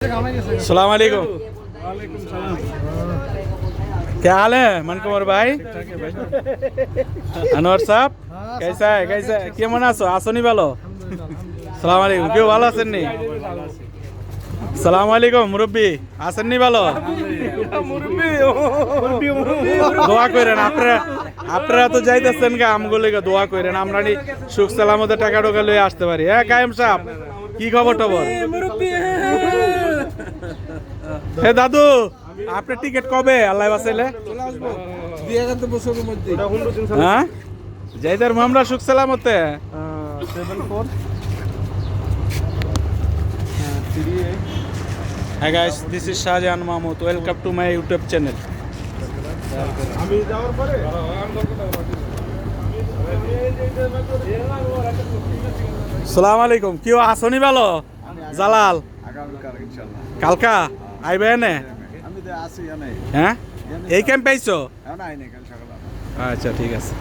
सलाम वालेकुम। क्या हाल है मन कुमार भाई? अनवर साहब कैसा है কেমন আছো? আসনি ভালো? সালাম আলাইকুম। কেউ ভালো আছেন নি? সালাম আলাইকুম মুরব্বি, আছেন নি ভালো? দোয়া করেন আপনারা তো যাইতেছেন গা, আমগুলিকে দোয়া করেন আমরা নি সুখ সালামতে টাকা টোকা লয়ে আসতে পারি। হ্যাঁ কায়েম সাহেব কি খবর টবর? হে দাদু আপনার টিকিট কবে আল্লাহ বাঁচাইলে? হ্যাঁ যাইতার আমরা সুখ সালামতে। Hi guys, this is Shahjahan Mahmood. Welcome to my YouTube channel. সালাম আলাইকুম। কেউ আসনি ভালো? জালাল কালকা আইবে এনে? হ্যাঁ এই ক্যাম্প পাইছো? আচ্ছা ঠিক আছে।